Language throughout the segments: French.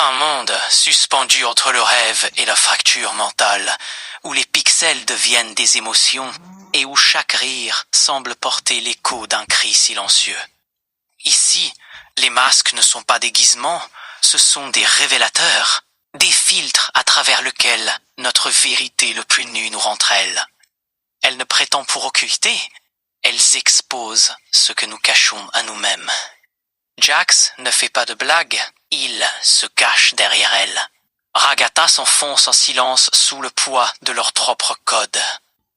Un monde suspendu entre le rêve et la fracture mentale, où les pixels deviennent des émotions et où chaque rire semble porter l'écho d'un cri silencieux. Ici, les masques ne sont pas des déguisements, ce sont des révélateurs, des filtres à travers lesquels notre vérité le plus nue nous rentrelle. Elles ne prétendent pour occulter, elles exposent ce que nous cachons à nous-mêmes. Jax ne fait pas de blagues, il se cache derrière elle. Ragatha s'enfonce en silence sous le poids de leur propre code.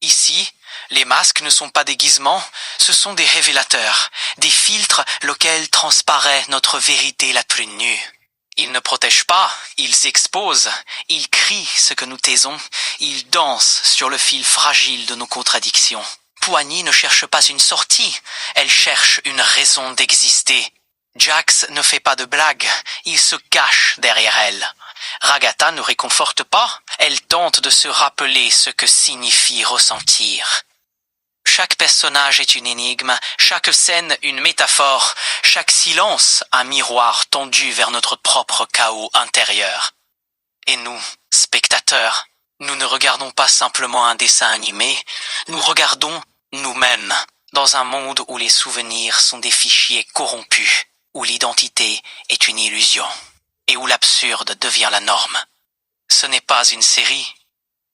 Ici, les masques ne sont pas des déguisements, ce sont des révélateurs, des filtres lesquels transparaît notre vérité la plus nue. Ils ne protègent pas, ils exposent, ils crient ce que nous taisons, ils dansent sur le fil fragile de nos contradictions. Poigny ne cherche pas une sortie, elle cherche une raison d'exister. Jax ne fait pas de blagues, il se cache derrière elle. Ragatha ne réconforte pas, elle tente de se rappeler ce que signifie ressentir. Chaque personnage est une énigme, chaque scène une métaphore, chaque silence un miroir tendu vers notre propre chaos intérieur. Et nous, spectateurs, nous ne regardons pas simplement un dessin animé, nous regardons nous-mêmes, dans un monde où les souvenirs sont des fichiers corrompus, où l'identité est une illusion, et où l'absurde devient la norme. Ce n'est pas une série,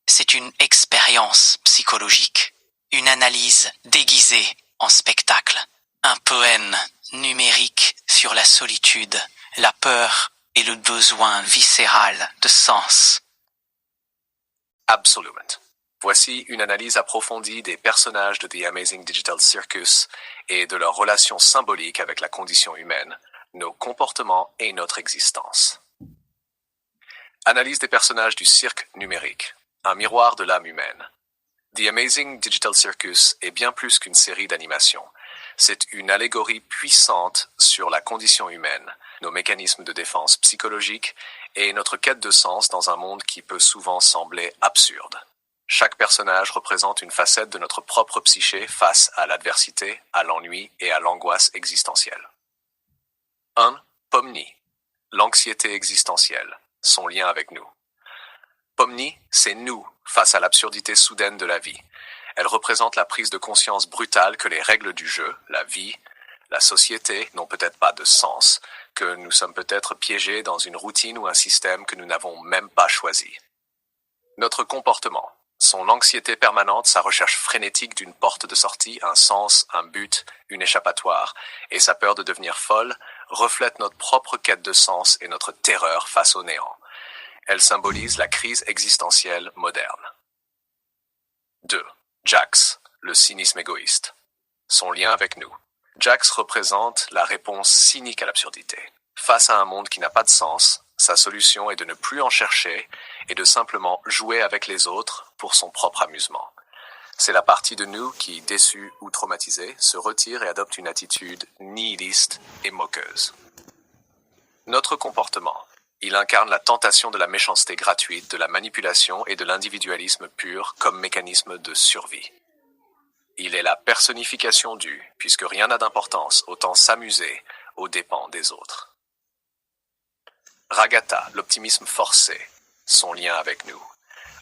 c'est une expérience psychologique, une analyse déguisée en spectacle, un poème numérique sur la solitude, la peur et le besoin viscéral de sens. Absolument. Voici une analyse approfondie des personnages de The Amazing Digital Circus et de leur relation symbolique avec la condition humaine, nos comportements et notre existence. Analyse des personnages du cirque numérique, un miroir de l'âme humaine. The Amazing Digital Circus est bien plus qu'une série d'animations. C'est une allégorie puissante sur la condition humaine, nos mécanismes de défense psychologique et notre quête de sens dans un monde qui peut souvent sembler absurde. Chaque personnage représente une facette de notre propre psyché face à l'adversité, à l'ennui et à l'angoisse existentielle. 1. Pomni, l'anxiété existentielle, son lien avec nous. Pomni, c'est nous face à l'absurdité soudaine de la vie. Elle représente la prise de conscience brutale que les règles du jeu, la vie, la société n'ont peut-être pas de sens, que nous sommes peut-être piégés dans une routine ou un système que nous n'avons même pas choisi. Notre comportement, son anxiété permanente, sa recherche frénétique d'une porte de sortie, un sens, un but, une échappatoire, et sa peur de devenir folle, reflètent notre propre quête de sens et notre terreur face au néant. Elle symbolise la crise existentielle moderne. 2. Jax, le cynisme égoïste. Son lien avec nous. Jax représente la réponse cynique à l'absurdité. Face à un monde qui n'a pas de sens, sa solution est de ne plus en chercher et de simplement jouer avec les autres pour son propre amusement. C'est la partie de nous qui, déçue ou traumatisée, se retire et adopte une attitude nihiliste et moqueuse. Notre comportement. Il incarne la tentation de la méchanceté gratuite, de la manipulation et de l'individualisme pur comme mécanisme de survie. Il est la personnification du, puisque rien n'a d'importance, autant s'amuser aux dépens des autres. Ragatha, l'optimisme forcé, son lien avec nous.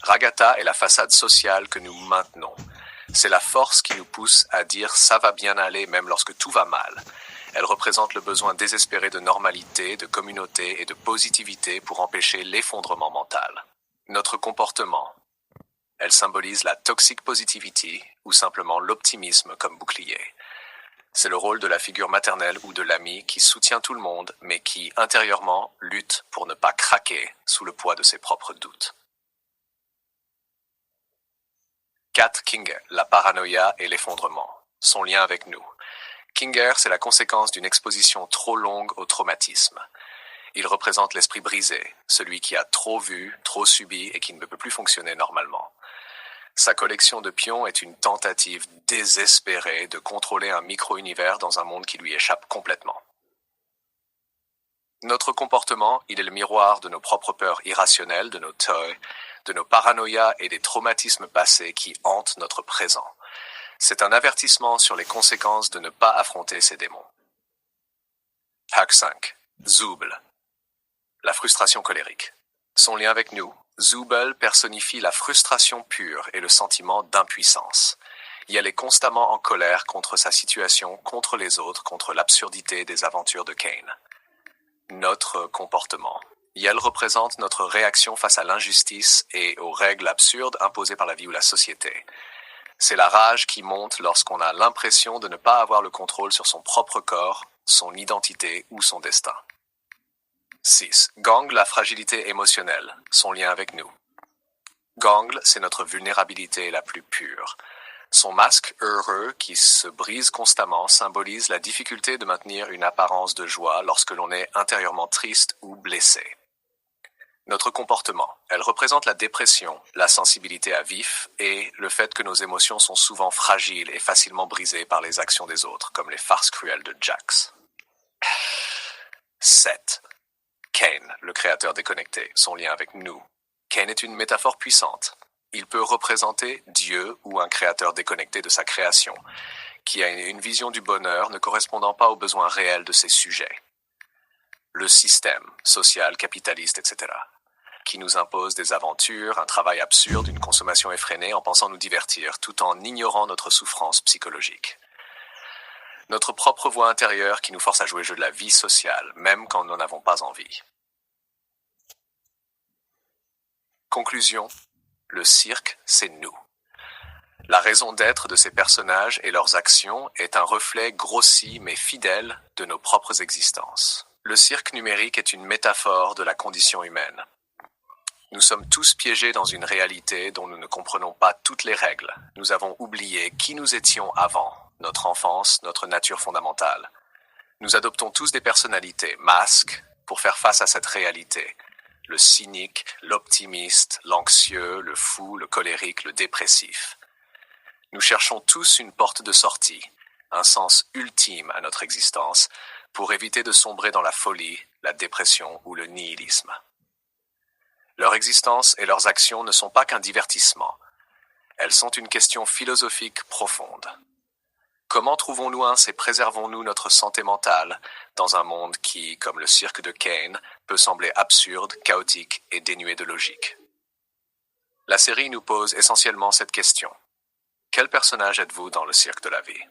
Ragatha est la façade sociale que nous maintenons. C'est la force qui nous pousse à dire « ça va bien aller » même lorsque tout va mal. Elle représente le besoin désespéré de normalité, de communauté et de positivité pour empêcher l'effondrement mental. Notre comportement. Elle symbolise la toxic positivity ou simplement l'optimisme comme bouclier. C'est le rôle de la figure maternelle ou de l'ami qui soutient tout le monde, mais qui, intérieurement, lutte pour ne pas craquer sous le poids de ses propres doutes. 4. Kinger, la paranoïa et l'effondrement. Son lien avec nous. Kinger, c'est la conséquence d'une exposition trop longue au traumatisme. Il représente l'esprit brisé, celui qui a trop vu, trop subi et qui ne peut plus fonctionner normalement. Sa collection de pions est une tentative désespérée de contrôler un micro-univers dans un monde qui lui échappe complètement. Notre comportement, il est le miroir de nos propres peurs irrationnelles, de nos toys, de nos paranoïas et des traumatismes passés qui hantent notre présent. C'est un avertissement sur les conséquences de ne pas affronter ces démons. Hack 5. Zooble. La frustration colérique. Son lien avec nous, Zubel personnifie la frustration pure et le sentiment d'impuissance. Yel est constamment en colère contre sa situation, contre les autres, contre l'absurdité des aventures de Cain. Notre comportement. Yel représente notre réaction face à l'injustice et aux règles absurdes imposées par la vie ou la société. C'est la rage qui monte lorsqu'on a l'impression de ne pas avoir le contrôle sur son propre corps, son identité ou son destin. 6. Gangle, la fragilité émotionnelle, son lien avec nous. Gangle, c'est notre vulnérabilité la plus pure. Son masque heureux qui se brise constamment symbolise la difficulté de maintenir une apparence de joie lorsque l'on est intérieurement triste ou blessé. Notre comportement, elle représente la dépression, la sensibilité à vif et le fait que nos émotions sont souvent fragiles et facilement brisées par les actions des autres, comme les farces cruelles de Jax. 7. Cain, le créateur déconnecté, son lien avec nous. Cain est une métaphore puissante. Il peut représenter Dieu ou un créateur déconnecté de sa création, qui a une vision du bonheur ne correspondant pas aux besoins réels de ses sujets. Le système, social, capitaliste, etc., qui nous impose des aventures, un travail absurde, une consommation effrénée en pensant nous divertir, tout en ignorant notre souffrance psychologique. Notre propre voix intérieure qui nous force à jouer le jeu de la vie sociale, même quand nous n'en avons pas envie. Conclusion, le cirque, c'est nous. La raison d'être de ces personnages et leurs actions est un reflet grossi mais fidèle de nos propres existences. Le cirque numérique est une métaphore de la condition humaine. Nous sommes tous piégés dans une réalité dont nous ne comprenons pas toutes les règles. Nous avons oublié qui nous étions avant, notre enfance, notre nature fondamentale. Nous adoptons tous des personnalités, masques, pour faire face à cette réalité. Le cynique, l'optimiste, l'anxieux, le fou, le colérique, le dépressif. Nous cherchons tous une porte de sortie, un sens ultime à notre existence, pour éviter de sombrer dans la folie, la dépression ou le nihilisme. Leur existence et leurs actions ne sont pas qu'un divertissement. Elles sont une question philosophique profonde. Comment trouvons-nous et préservons-nous notre santé mentale dans un monde qui, comme le cirque de Cain, peut sembler absurde, chaotique et dénué de logique? La série nous pose essentiellement cette question. Quel personnage êtes-vous dans le cirque de la vie?